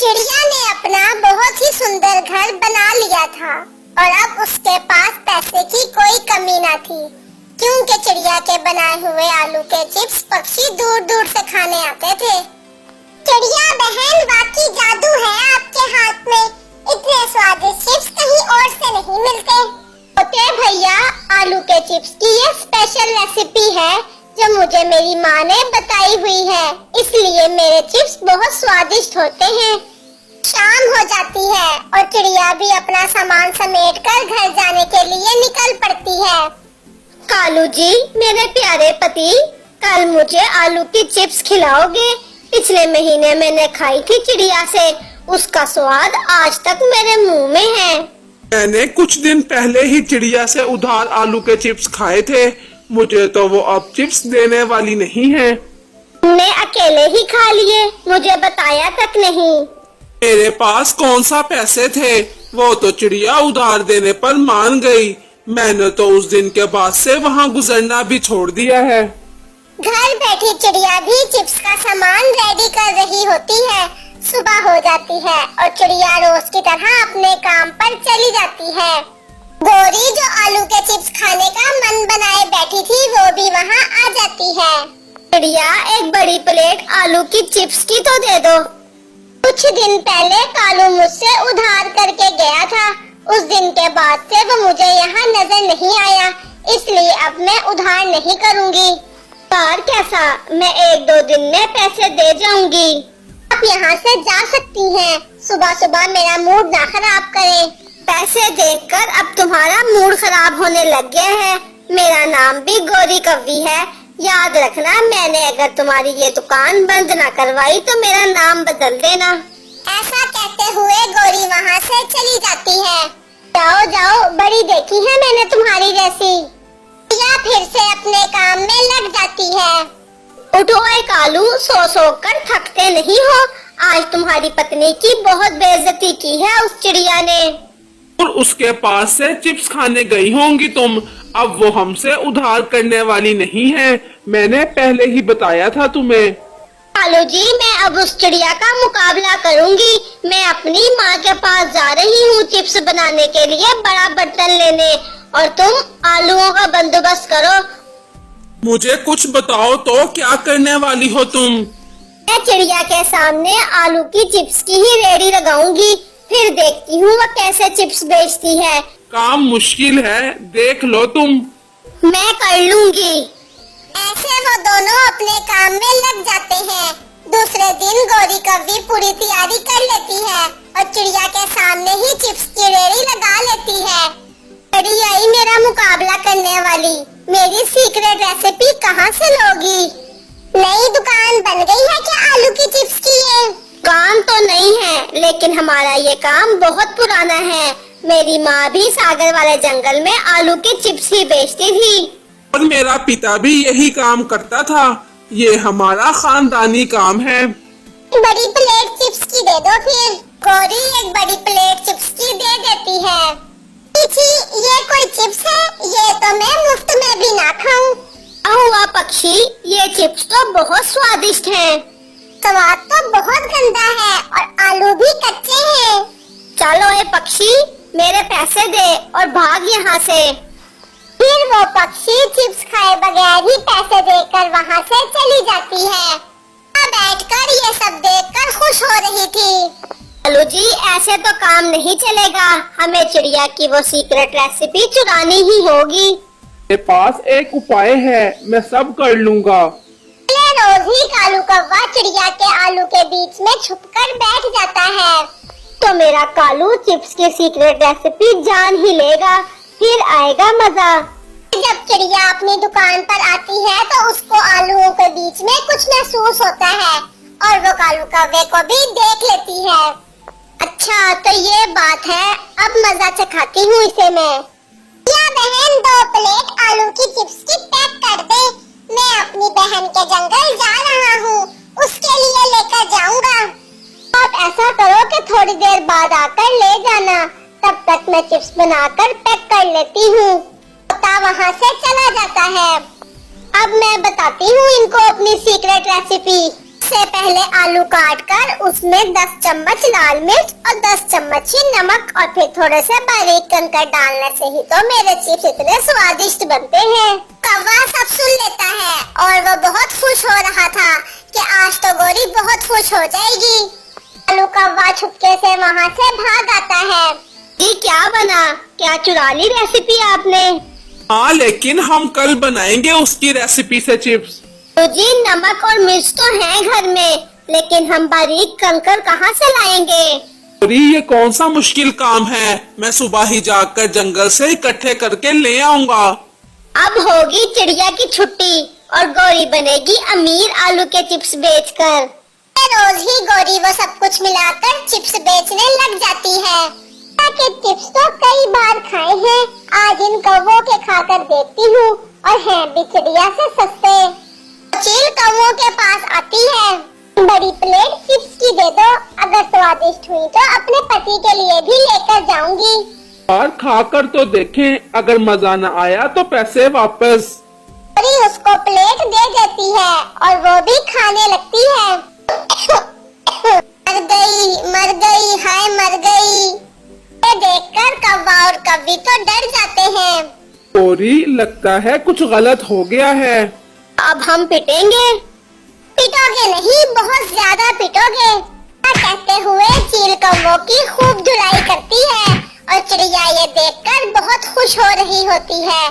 चिड़िया ने अपना बहुत ही सुंदर घर बना लिया था और अब उसके पास पैसे की कोई कमी ना थी, क्योंकि चिड़िया के बनाए हुए आलू के चिप्स पक्षी दूर दूर से खाने आते थे। चिड़िया बहन, वाकई जादू है आपके हाथ में, इतने स्वादिष्ट चिप्स कहीं और से नहीं मिलते। ओके भैया, आलू के चिप्स की ये स्पेशल रेसिपी है जो मुझे मेरी माँ ने बताई हुई है, इसलिए मेरे चिप्स बहुत स्वादिष्ट होते हैं। शाम हो जाती है और चिड़िया भी अपना सामान समेटकर घर जाने के लिए निकल पड़ती है। कालू जी, मेरे प्यारे पति, कल मुझे आलू की चिप्स खिलाओगे? पिछले महीने मैंने खाई थी चिड़िया से, उसका स्वाद आज तक मेरे मुंह में है। मैंने कुछ दिन पहले ही चिड़िया से उधार आलू के चिप्स खाए थे, मुझे तो वो अब चिप्स देने वाली नहीं है। तुमने अकेले ही खा लिए, मुझे बताया तक नहीं। मेरे पास कौन सा पैसे थे, वो तो चिड़िया उधार देने पर मान गई। मैंने तो उस दिन के बाद से वहाँ गुजरना भी छोड़ दिया है। घर बैठी चिड़िया भी चिप्स का सामान रेडी कर रही होती है। सुबह हो जाती है और चिड़िया रोज की तरह अपने काम पर चली जाती है। गोरी, जो आलू के चिप्स खाने का मन बनाए बैठी थी, वो भी वहाँ आ जाती है। चिड़िया, एक बड़ी प्लेट आलू की चिप्स की तो दे दो। कुछ दिन पहले कालू मुझसे उधार करके गया था, उस दिन के बाद से वो मुझे यहाँ नजर नहीं आया, इसलिए अब मैं उधार नहीं करूँगी। पर कैसा, मैं 1-2 दिन में पैसे दे जाऊंगी। आप यहाँ से जा सकती हैं। सुबह सुबह मेरा मूड ना खराब करें। पैसे देखकर अब तुम्हारा मूड खराब होने लग गया है। मेरा नाम भी गौरी कव्वी है, याद रखना। मैंने अगर तुम्हारी ये दुकान बंद ना करवाई तो मेरा नाम बदल देना। ऐसा कहते हुए गौरी वहाँ से चली जाती है। जाओ जाओ, बड़ी देखी है मैंने तुम्हारी जैसी। या फिर से अपने काम में लग जाती है। उठो ए कालू, सो कर थकते नहीं हो। आज तुम्हारी पत्नी की बहुत बेइज्जती की है उस चिड़िया ने। और उसके पास से चिप्स खाने गई होंगी तुम। अब वो हमसे उधार करने वाली नहीं है, मैंने पहले ही बताया था तुम्हें। कालू जी, मैं अब उस चिड़िया का मुकाबला करूंगी। मैं अपनी माँ के पास जा रही हूँ चिप्स बनाने के लिए बड़ा बर्तन लेने, और तुम आलूओं का बंदोबस्त करो। मुझे कुछ बताओ तो, क्या करने वाली हो तुम? मैं चिड़िया के सामने आलू की चिप्स की ही रेडी लगाऊंगी, फिर देखती हूँ वो कैसे चिप्स बेचती है। काम मुश्किल है, देख लो तुम। मैं कर लूंगी। ऐसे वो दोनों अपने काम में लग जाते हैं। दूसरे दिन गौरी कव्वी पूरी तैयारी कर लेती है और चिड़िया के सामने ही चिप्स की रेडी लगा लेती है। बड़ी आई मेरा मुकाबला करने वाली, मेरी सीक्रेट रेसिपी कहाँ से लोगी? नई दुकान बन गई है क्या आलू की चिप्स की? ये काम तो नहीं है, लेकिन हमारा ये काम बहुत पुराना है। मेरी माँ भी सागर वाले जंगल में आलू के चिप्स ही बेचती थी। और मेरा पिता भी यही काम करता था, ये हमारा खानदानी काम है। बड़ी प्लेट चिप्स की दे दो फिर। गौरी एक बड़ी प्लेट चिप्स की दे देती है। छी, ये कोई चिप्स है? ये तो मैं मुफ्त में भी ना खाऊं। हुआ पक्षी, ये चिप्स तो बहुत स्वादिष्ट हैं। स्वाद तो बहुत गंदा है और आलू भी कच्चे हैं। चलो ए पक्षी, मेरे पैसे दे और भाग यहाँ से। फिर वो पक्षी चिप्स खाए बगैर ही पैसे देकर वहाँ से चली जाती है। बैठकर ये सब देखकर खुश हो रही थी। कालू जी, ऐसे तो काम नहीं चलेगा, हमें चिड़िया की वो सीक्रेट रेसिपी चुरानी ही होगी। मेरे पास एक उपाय है, मैं सब कर लूँगा। रोज ही कालू कौवा चिड़िया के आलू के बीच में छुपकर बैठ जाता है, तो मेरा कालू चिप्स की सीक्रेट रेसिपी जान ही लेगा, फिर आएगा मजा। जब चिड़िया अपनी दुकान पर आती है तो उसको आलूओं के बीच में कुछ महसूस होता है और वो कालू कौवे को भी देख लेती है। अच्छा तो ये बात है, अब मजा चखाती हूँ इसे मैं। या बहन, 2 प्लेट आलू की चिप्स की पैक कर दे। मैं अपनी बहन के जंगल जा रहा हूँ, उसके लिए लेकर जाऊंगा। आप ऐसा करो कि थोड़ी देर बाद आकर ले जाना, तब तक मैं चिप्स बनाकर पैक कर लेती हूँ। तोता वहाँ से चला जाता है। अब मैं बताती हूँ इनको अपनी सीक्रेट रेसिपी। सबसे पहले आलू काट कर उसमें 10 चम्मच लाल मिर्च और 10 चम्मच ही नमक और फिर थोड़े से बारीक कंकर डालने से ही तो मेरे चिप्स इतने स्वादिष्ट बनते हैं। कौवा सब सुन लेता है और वो बहुत खुश हो रहा था कि आज तो गौरी बहुत खुश हो जाएगी। आलू कौवा छुपके से वहाँ से भाग आता है। जी क्या बना? क्या चुरा ली रेसिपी आपने? हाँ, लेकिन हम कल बनाएंगे उसकी रेसिपी से चिप्स। तो जी नमक और मिर्च तो हैं घर में, लेकिन हम बारीक कंकर कहाँ से लाएंगे? गौरी, ये कौन सा मुश्किल काम है? मैं सुबह ही जाकर जंगल से इकट्ठे करके ले आऊंगा। अब होगी चिड़िया की छुट्टी और गौरी बनेगी अमीर आलू के चिप्स बेचकर। रोज ही गौरी वो सब कुछ मिलाकर चिप्स बेचने लग जाती है। के चिप्स तो कई बार खाए हैं, आज इन कौवों के खाकर देखती हूँ और हैं भी चिड़िया से सस्ते। चील कौवों के पास आती है। बड़ी प्लेट चिप्स की दे दो, अगर स्वादिष्ट हुई तो अपने पति के लिए भी लेकर जाऊंगी। और खाकर तो देखें, अगर मजा न आया तो पैसे वापस। गौरी उसको प्लेट दे देती है और वो भी खाने लगती है। मर गई, हाय मर गई। ये देखकर कौवा और कौवी तो डर जाते हैं। गौरी, लगता है कुछ गलत हो गया है। अब हम पिटेंगे। पिटोगे नहीं, बहुत ज्यादा पिटोगे। कहते हुए चील कौवों की खूब धुलाई करती है और चिड़िया ये देखकर बहुत खुश हो रही होती है।